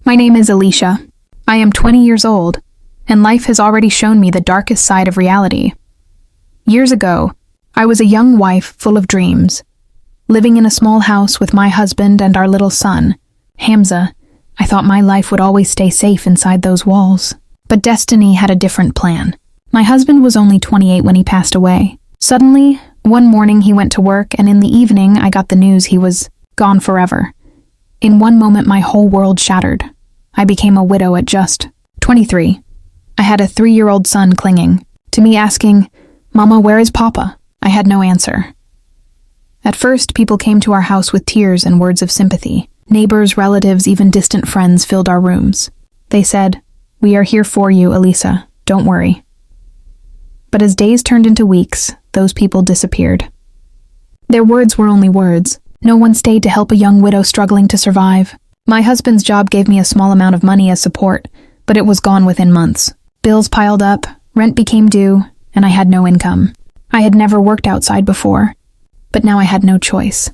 My name is Alicia. I am 20 years old, and life has already shown me the darkest side of reality. Years ago, I was a young wife full of dreams, living in a small house with my husband and our little son, Hamza. I thought my life would always stay safe inside those walls. But destiny had a different plan. My husband was only 28 when he passed away. Suddenly, one morning he went to work, and in the evening I got the news he was gone forever. In one moment my whole world shattered. I became a widow at just 23. I had a 3-year-old son clinging to me, asking, "Mama, where is Papa?" I had no answer. At first, people came to our house with tears and words of sympathy. Neighbors, relatives, even distant friends filled our rooms. They said, "We are here for you, Elisa. Don't worry." But as days turned into weeks, those people disappeared. Their words were only words. No one stayed to help a young widow struggling to survive. My husband's job gave me a small amount of money as support, but it was gone within months. Bills piled up, rent became due, and I had no income. I had never worked outside before, but now I had no choice.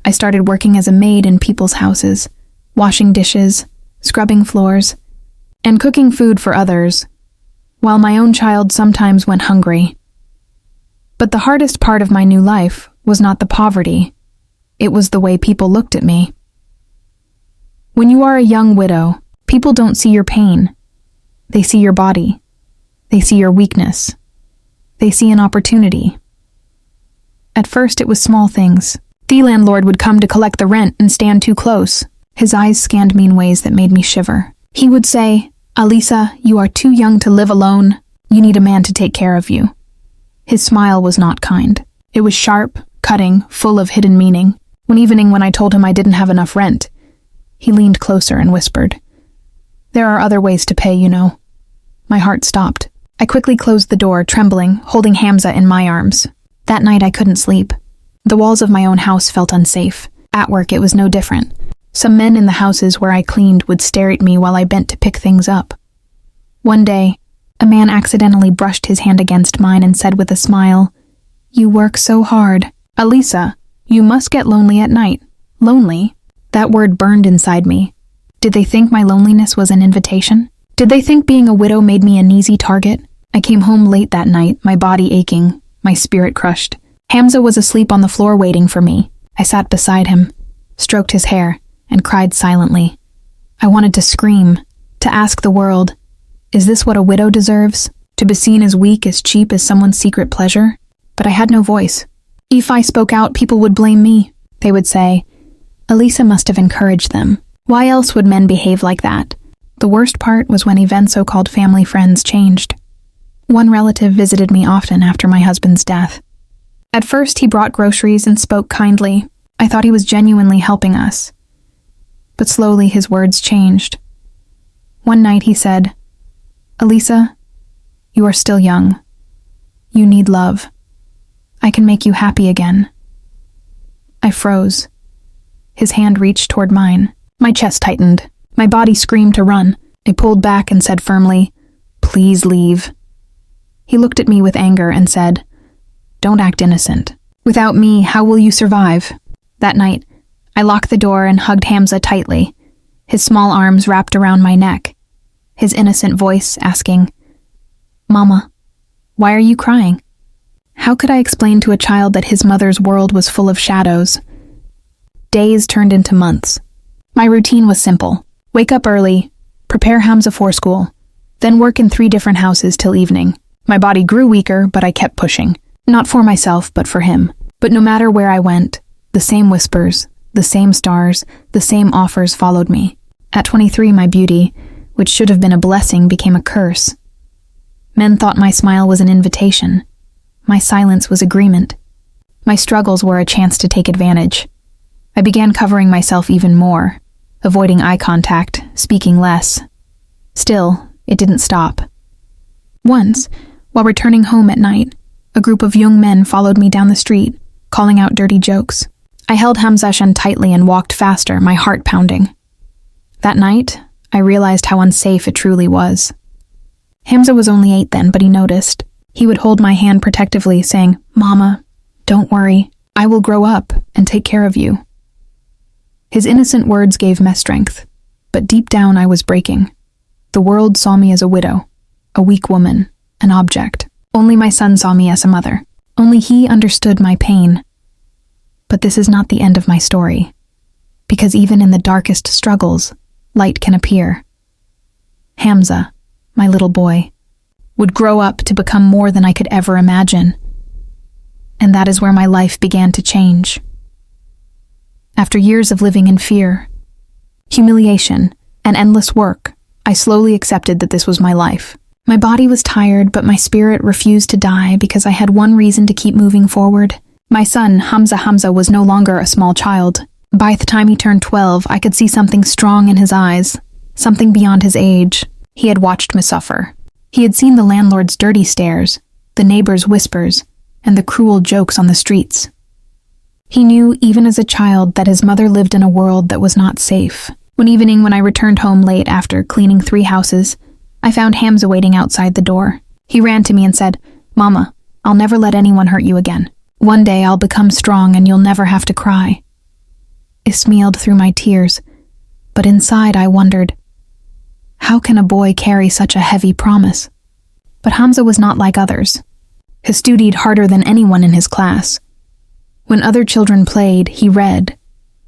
I started working as a maid in people's houses, washing dishes, scrubbing floors, and cooking food for others, while my own child sometimes went hungry. But the hardest part of my new life was not the poverty. It was the way people looked at me. When you are a young widow, people don't see your pain. They see your body. They see your weakness. They see an opportunity. At first it was small things. The landlord would come to collect the rent and stand too close. His eyes scanned me in ways that made me shiver. He would say, "Alisa, you are too young to live alone. You need a man to take care of you." His smile was not kind. It was sharp, cutting, full of hidden meaning. One evening when I told him I didn't have enough rent, he leaned closer and whispered, "There are other ways to pay, you know." My heart stopped. I quickly closed the door, trembling, holding Hamza in my arms. That night I couldn't sleep. The walls of my own house felt unsafe. At work it was no different. Some men in the houses where I cleaned would stare at me while I bent to pick things up. One day, a man accidentally brushed his hand against mine and said with a smile, "You work so hard. Alisa, you must get lonely at night." Lonely? That word burned inside me. Did they think my loneliness was an invitation? Did they think being a widow made me an easy target? I came home late that night, my body aching, my spirit crushed. Hamza was asleep on the floor waiting for me. I sat beside him, stroked his hair, and cried silently. I wanted to scream, to ask the world, is this what a widow deserves? To be seen as weak, as cheap as someone's secret pleasure? But I had no voice. If I spoke out, people would blame me. They would say, "Elisa must have encouraged them. Why else would men behave like that?" The worst part was when even so-called family friends changed. One relative visited me often after my husband's death. At first, he brought groceries and spoke kindly. I thought he was genuinely helping us. But slowly his words changed. One night he said, "Elisa, you are still young. You need love. I can make you happy again." I froze. His hand reached toward mine. My chest tightened. My body screamed to run. I pulled back and said firmly, "Please leave." He looked at me with anger and said, "Don't act innocent. Without me, how will you survive?" That night, I locked the door and hugged Hamza tightly, his small arms wrapped around my neck, his innocent voice asking, "Mama, why are you crying?" How could I explain to a child that his mother's world was full of shadows? Days turned into months. My routine was simple. Wake up early, prepare Hamza for school, then work in 3 different houses till evening. My body grew weaker, but I kept pushing. Not for myself, but for him. But no matter where I went, the same whispers, the same stars, the same offers followed me. At 23, my beauty, which should have been a blessing, became a curse. Men thought my smile was an invitation. My silence was agreement. My struggles were a chance to take advantage. I began covering myself even more, avoiding eye contact, speaking less. Still, it didn't stop. Once, while returning home at night, a group of young men followed me down the street, calling out dirty jokes. I held Hamzashan tightly and walked faster, my heart pounding. That night, I realized how unsafe it truly was. Hamza was only 8 then, but he noticed. He would hold my hand protectively, saying, "Mama, don't worry. I will grow up and take care of you." His innocent words gave me strength. but deep down I was breaking. The world saw me as a widow, a weak woman, an object. Only my son saw me as a mother. Only he understood my pain. But this is not the end of my story, because even in the darkest struggles, light can appear. Hamza, my little boy, would grow up to become more than I could ever imagine. And that is where my life began to change. After years of living in fear, humiliation, and endless work, I slowly accepted that this was my life. My body was tired, but my spirit refused to die because I had one reason to keep moving forward. My son, Hamza, was no longer a small child. By the time he turned 12, I could see something strong in his eyes, something beyond his age. He had watched me suffer. He had seen the landlord's dirty stares, the neighbors' whispers, and the cruel jokes on the streets. He knew, even as a child, that his mother lived in a world that was not safe. One evening, when I returned home late after cleaning 3 houses, I found Hamza waiting outside the door. He ran to me and said, "Mama, I'll never let anyone hurt you again. One day I'll become strong and you'll never have to cry." I smiled through my tears, but inside I wondered, how can a boy carry such a heavy promise? But Hamza was not like others. He studied harder than anyone in his class. When other children played, he read.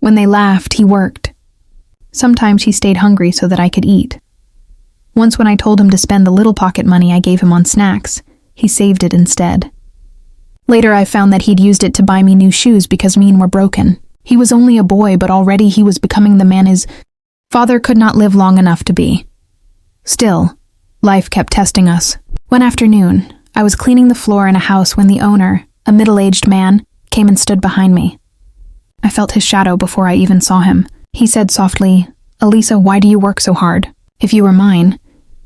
When they laughed, he worked. Sometimes he stayed hungry so that I could eat. Once when I told him to spend the little pocket money I gave him on snacks, he saved it instead. Later I found that he'd used it to buy me new shoes because mine were broken. He was only a boy, but already he was becoming the man his father could not live long enough to be. Still, life kept testing us. One afternoon, I was cleaning the floor in a house when the owner, a middle-aged man, came and stood behind me. I felt his shadow before I even saw him. He said softly, "Elisa, why do you work so hard? If you were mine,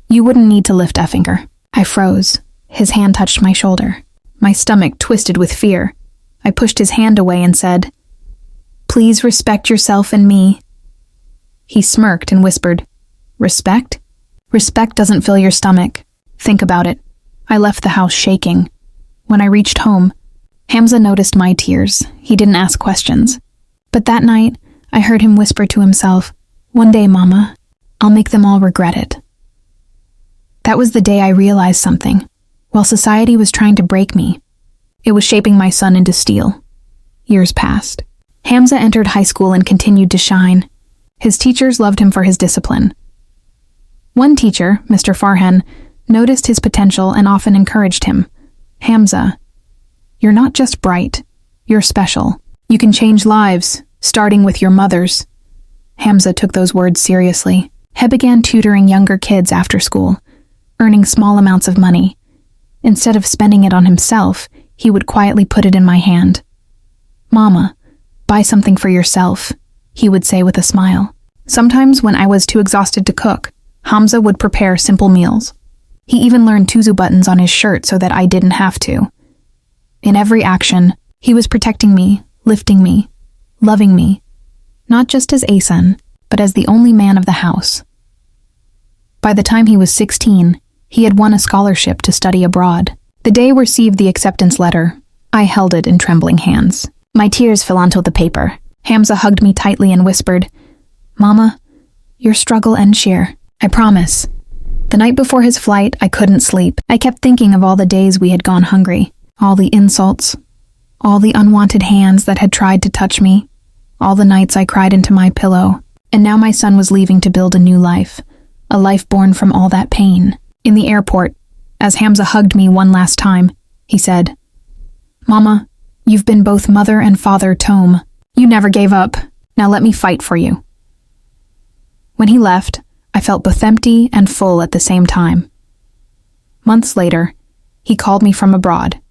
you wouldn't need to lift a finger." I froze. His hand touched my shoulder. My stomach twisted with fear. I pushed his hand away and said, "Please respect yourself and me." He smirked and whispered, "Respect? Respect doesn't fill your stomach. Think about it." I left the house shaking. When I reached home, Hamza noticed my tears. He didn't ask questions. But that night, I heard him whisper to himself, "One day, Mama, I'll make them all regret it." That was the day I realized something. While society was trying to break me, it was shaping my son into steel. Years passed. Hamza entered high school and continued to shine. His teachers loved him for his discipline. One teacher, Mr. Farhan, noticed his potential and often encouraged him. "Hamza, you're not just bright, you're special. You can change lives, starting with your mother's." Hamza took those words seriously. He began tutoring younger kids after school, earning small amounts of money. Instead of spending it on himself, he would quietly put it in my hand. "Mama, buy something for yourself," he would say with a smile. Sometimes when I was too exhausted to cook, Hamza would prepare simple meals. He even learned tuzu buttons on his shirt so that I didn't have to. In every action, he was protecting me, lifting me, loving me, not just as a son, but as the only man of the house. By the time he was 16, he had won a scholarship to study abroad. The day I received the acceptance letter, I held it in trembling hands. My tears fell onto the paper. Hamza hugged me tightly and whispered, "Mama, your struggle ends here. I promise." The night before his flight, I couldn't sleep. I kept thinking of all the days we had gone hungry, all the insults, all the unwanted hands that had tried to touch me, all the nights I cried into my pillow. And now my son was leaving to build a new life, a life born from all that pain. In the airport, as Hamza hugged me one last time, he said, "Mama, you've been both mother and father Tome. You never gave up. Now let me fight for you." When he left, I felt both empty and full at the same time. Months later, he called me from abroad.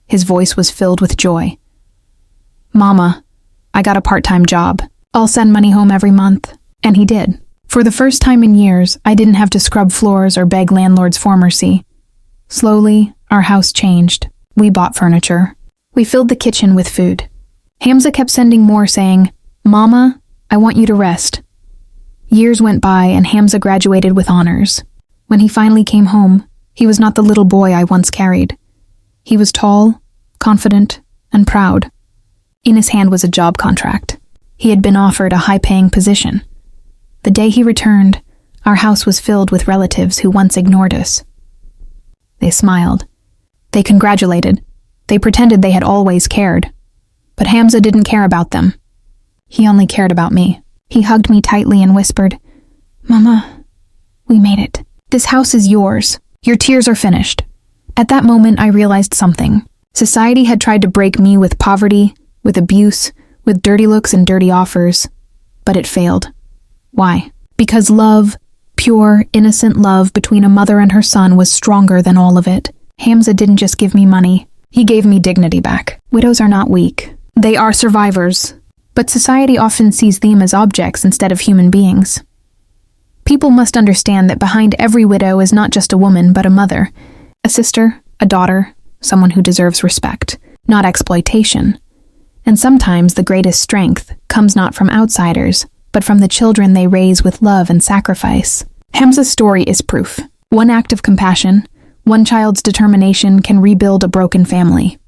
His voice was filled with joy. "Mama, I got a part-time job. I'll send money home every month." And he did. For the first time in years, I didn't have to scrub floors or beg landlords for mercy. Slowly, our house changed. We bought furniture. We filled the kitchen with food. Hamza kept sending more, saying, "Mama, I want you to rest." Years went by and Hamza graduated with honors. When he finally came home, he was not the little boy I once carried. He was tall, confident, and proud. In his hand was a job contract. He had been offered a high-paying position. The day he returned, our house was filled with relatives who once ignored us. They smiled. They congratulated. They pretended they had always cared. But Hamza didn't care about them. He only cared about me. He hugged me tightly and whispered, "Mama, we made it. This house is yours. Your tears are finished." At that moment, I realized something. Society had tried to break me with poverty, with abuse, with dirty looks and dirty offers, but it failed. Why? Because love, pure, innocent love between a mother and her son was stronger than all of it. Hamza didn't just give me money. He gave me dignity back. Widows are not weak. They are survivors. But society often sees them as objects instead of human beings. People must understand that behind every widow is not just a woman, but a mother, a sister, a daughter, someone who deserves respect, not exploitation. And sometimes the greatest strength comes not from outsiders, but from the children they raise with love and sacrifice. Hamza's story is proof. One act of compassion, one child's determination can rebuild a broken family.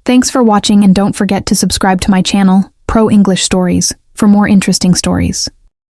Thanks for watching, and don't forget to subscribe to my channel, Pro English Stories, for more interesting stories.